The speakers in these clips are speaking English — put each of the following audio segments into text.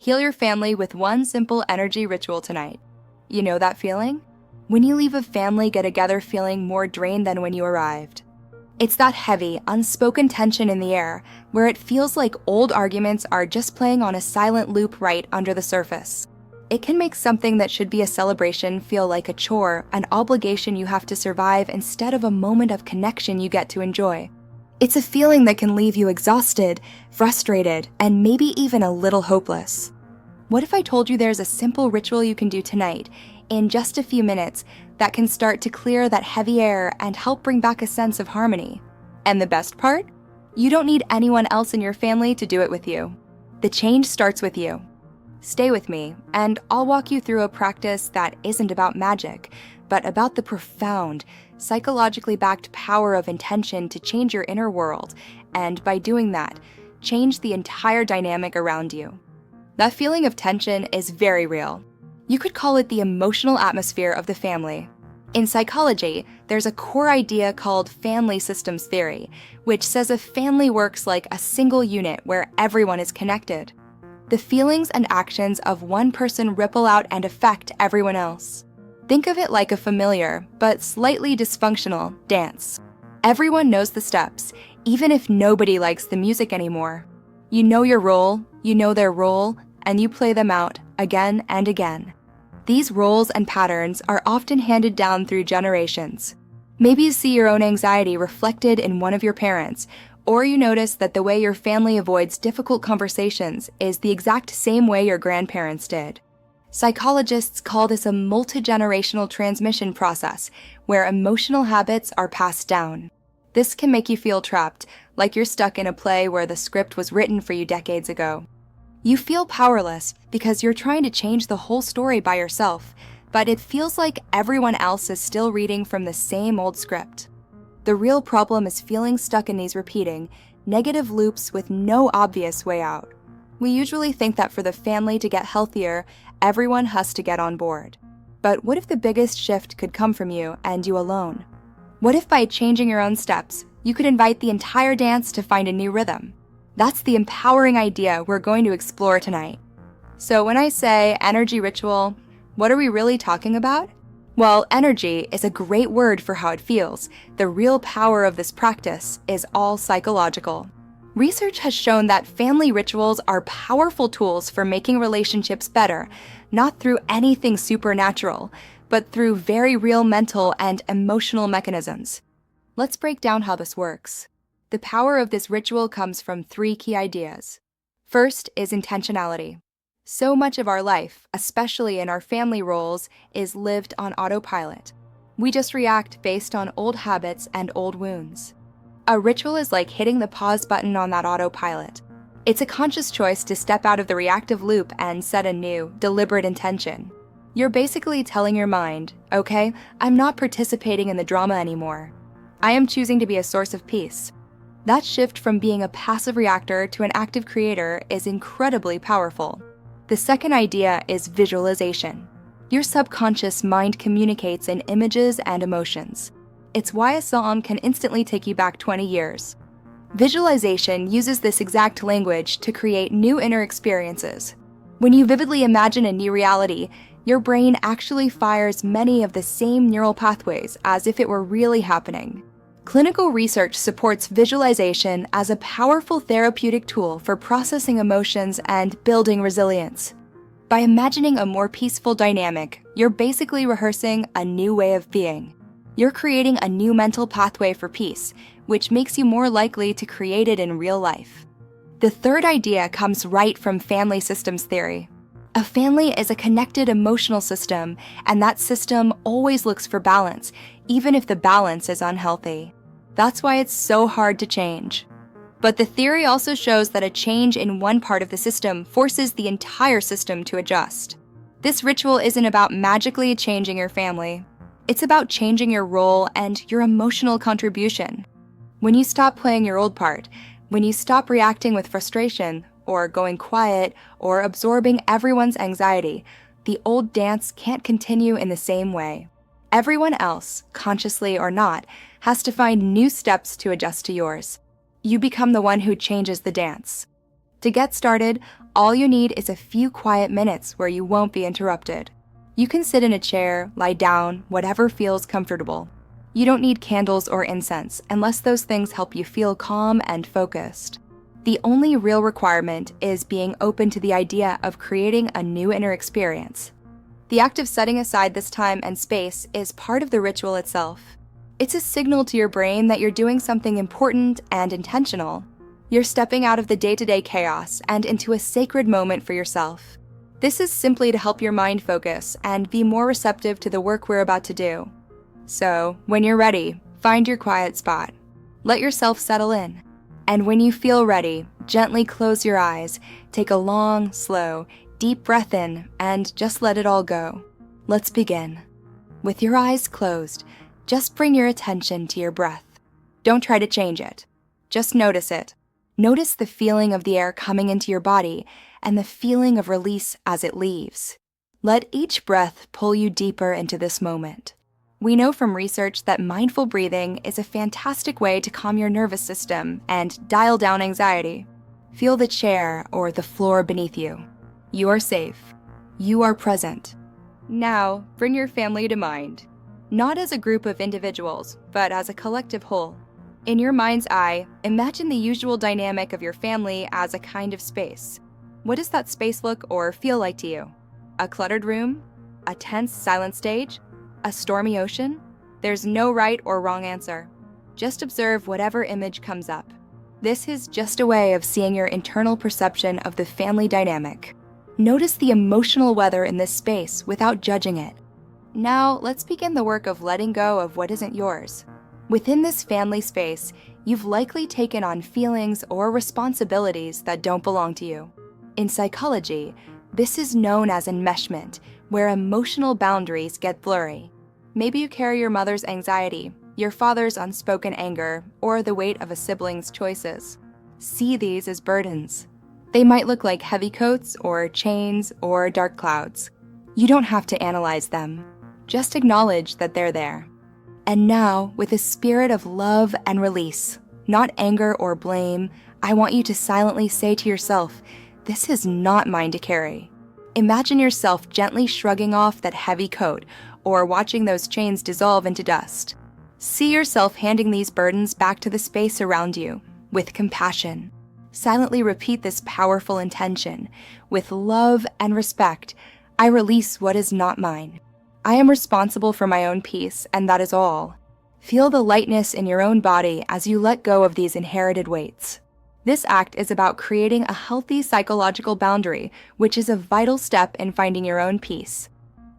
Heal your family with one simple energy ritual tonight. You know that feeling? When you leave a family get-together feeling more drained than when you arrived. It's that heavy, unspoken tension in the air where it feels like old arguments are just playing on a silent loop right under the surface. It can make something that should be a celebration feel like a chore, an obligation you have to survive instead of a moment of connection you get to enjoy. It's a feeling that can leave you exhausted, frustrated, and maybe even a little hopeless. What if I told you there's a simple ritual you can do tonight, in just a few minutes, that can start to clear that heavy air and help bring back a sense of harmony? And the best part? You don't need anyone else in your family to do it with you. The change starts with you. Stay with me, and I'll walk you through a practice that isn't about magic, but about the profound, psychologically backed power of intention to change your inner world, and by doing that, change the entire dynamic around you. That feeling of tension is very real. You could call it the emotional atmosphere of the family. In psychology, there's a core idea called family systems theory, which says a family works like a single unit where everyone is connected. The feelings and actions of one person ripple out and affect everyone else. Think of it like a familiar, but slightly dysfunctional, dance. Everyone knows the steps, even if nobody likes the music anymore. You know your role, you know their role, and you play them out again and again. These roles and patterns are often handed down through generations. Maybe you see your own anxiety reflected in one of your parents, or you notice that the way your family avoids difficult conversations is the exact same way your grandparents did. Psychologists call this a multi-generational transmission process, where emotional habits are passed down. This can make you feel trapped, like you're stuck in a play where the script was written for you decades ago. You feel powerless because you're trying to change the whole story by yourself, but it feels like everyone else is still reading from the same old script. The real problem is feeling stuck in these repeating, negative loops with no obvious way out. We usually think that for the family to get healthier, everyone has to get on board. But what if the biggest shift could come from you and you alone? What if by changing your own steps, you could invite the entire dance to find a new rhythm? That's the empowering idea we're going to explore tonight. So when I say energy ritual, what are we really talking about? Well, energy is a great word for how it feels. The real power of this practice is all psychological. Research has shown that family rituals are powerful tools for making relationships better, not through anything supernatural, but through very real mental and emotional mechanisms. Let's break down how this works. The power of this ritual comes from 3 key ideas. First is intentionality. So much of our life, especially in our family roles, is lived on autopilot. We just react based on old habits and old wounds. A ritual is like hitting the pause button on that autopilot. It's a conscious choice to step out of the reactive loop and set a new, deliberate intention. You're basically telling your mind, okay, I'm not participating in the drama anymore. I am choosing to be a source of peace. That shift from being a passive reactor to an active creator is incredibly powerful. The second idea is visualization. Your subconscious mind communicates in images and emotions. It's why a song can instantly take you back 20 years. Visualization uses this exact language to create new inner experiences. When you vividly imagine a new reality, your brain actually fires many of the same neural pathways as if it were really happening. Clinical research supports visualization as a powerful therapeutic tool for processing emotions and building resilience. By imagining a more peaceful dynamic, you're basically rehearsing a new way of being. You're creating a new mental pathway for peace, which makes you more likely to create it in real life. The third idea comes right from family systems theory. A family is a connected emotional system, and that system always looks for balance, even if the balance is unhealthy. That's why it's so hard to change. But the theory also shows that a change in one part of the system forces the entire system to adjust. This ritual isn't about magically changing your family. It's about changing your role and your emotional contribution. When you stop playing your old part, when you stop reacting with frustration, or going quiet, or absorbing everyone's anxiety, the old dance can't continue in the same way. Everyone else, consciously or not, has to find new steps to adjust to yours. You become the one who changes the dance. To get started, all you need is a few quiet minutes where you won't be interrupted. You can sit in a chair, lie down, whatever feels comfortable. You don't need candles or incense unless those things help you feel calm and focused. The only real requirement is being open to the idea of creating a new inner experience. The act of setting aside this time and space is part of the ritual itself. It's a signal to your brain that you're doing something important and intentional. You're stepping out of the day-to-day chaos and into a sacred moment for yourself. This is simply to help your mind focus and be more receptive to the work we're about to do. So, when you're ready, find your quiet spot. Let yourself settle in. And when you feel ready, gently close your eyes, take a long, slow, deep breath in, and just let it all go. Let's begin. With your eyes closed, just bring your attention to your breath. Don't try to change it. Just notice it. Notice the feeling of the air coming into your body and the feeling of release as it leaves. Let each breath pull you deeper into this moment. We know from research that mindful breathing is a fantastic way to calm your nervous system and dial down anxiety. Feel the chair or the floor beneath you. You are safe. You are present. Now, bring your family to mind. Not as a group of individuals, but as a collective whole. In your mind's eye, imagine the usual dynamic of your family as a kind of space. What does that space look or feel like to you? A cluttered room? A tense, silent stage? A stormy ocean? There's no right or wrong answer. Just observe whatever image comes up. This is just a way of seeing your internal perception of the family dynamic. Notice the emotional weather in this space without judging it. Now, let's begin the work of letting go of what isn't yours. Within this family space, you've likely taken on feelings or responsibilities that don't belong to you. In psychology, this is known as enmeshment, where emotional boundaries get blurry. Maybe you carry your mother's anxiety, your father's unspoken anger, or the weight of a sibling's choices. See these as burdens. They might look like heavy coats or chains or dark clouds. You don't have to analyze them. Just acknowledge that they're there. And now, with a spirit of love and release, not anger or blame, I want you to silently say to yourself, "This is not mine to carry." Imagine yourself gently shrugging off that heavy coat or watching those chains dissolve into dust. See yourself handing these burdens back to the space around you with compassion. Silently repeat this powerful intention. With love and respect, I release what is not mine. I am responsible for my own peace, and that is all. Feel the lightness in your own body as you let go of these inherited weights. This act is about creating a healthy psychological boundary, which is a vital step in finding your own peace.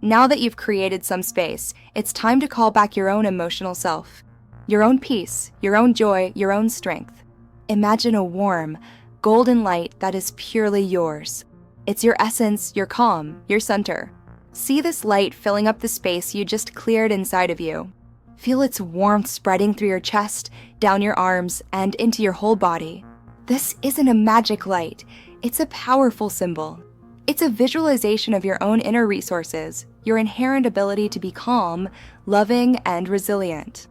Now that you've created some space, it's time to call back your own emotional self. Your own peace, your own joy, your own strength. Imagine a warm, golden light that is purely yours. It's your essence, your calm, your center. See this light filling up the space you just cleared inside of you. Feel its warmth spreading through your chest, down your arms, and into your whole body. This isn't a magic light. It's a powerful symbol. It's a visualization of your own inner resources, your inherent ability to be calm, loving, and resilient.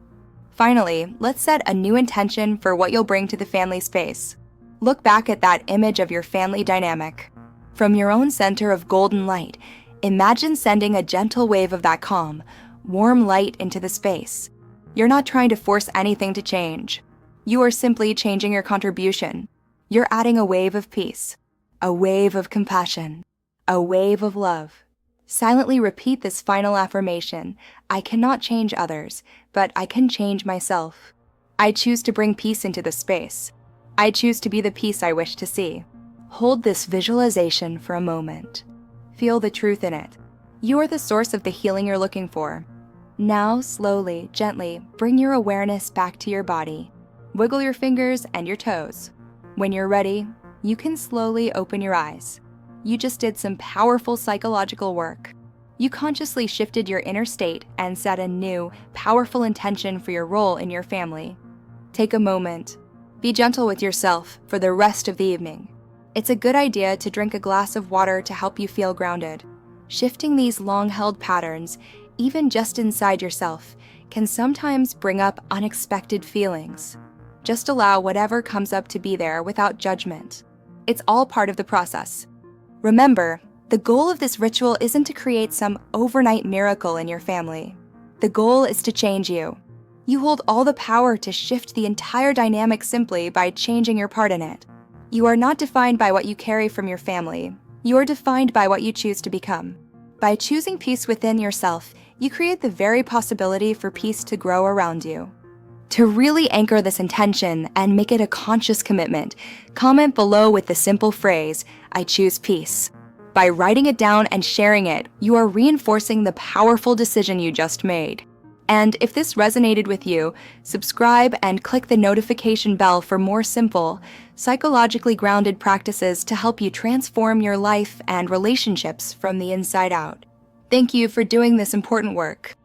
Finally, let's set a new intention for what you'll bring to the family space. Look back at that image of your family dynamic. From your own center of golden light, imagine sending a gentle wave of that calm, warm light into the space. You're not trying to force anything to change. You are simply changing your contribution. You're adding a wave of peace, a wave of compassion, a wave of love. Silently repeat this final affirmation. I cannot change others, but I can change myself. I choose to bring peace into the space. I choose to be the peace I wish to see. Hold this visualization for a moment. Feel the truth in it. You are the source of the healing you're looking for. Now, slowly, gently, bring your awareness back to your body. Wiggle your fingers and your toes. When you're ready, you can slowly open your eyes. You just did some powerful psychological work. You consciously shifted your inner state and set a new, powerful intention for your role in your family. Take a moment. Be gentle with yourself for the rest of the evening. It's a good idea to drink a glass of water to help you feel grounded. Shifting these long-held patterns, even just inside yourself, can sometimes bring up unexpected feelings. Just allow whatever comes up to be there without judgment. It's all part of the process. Remember, the goal of this ritual isn't to create some overnight miracle in your family. The goal is to change you. You hold all the power to shift the entire dynamic simply by changing your part in it. You are not defined by what you carry from your family. You are defined by what you choose to become. By choosing peace within yourself, you create the very possibility for peace to grow around you. To really anchor this intention and make it a conscious commitment, comment below with the simple phrase, "I choose peace." By writing it down and sharing it, you are reinforcing the powerful decision you just made. And if this resonated with you, subscribe and click the notification bell for more simple, psychologically grounded practices to help you transform your life and relationships from the inside out. Thank you for doing this important work.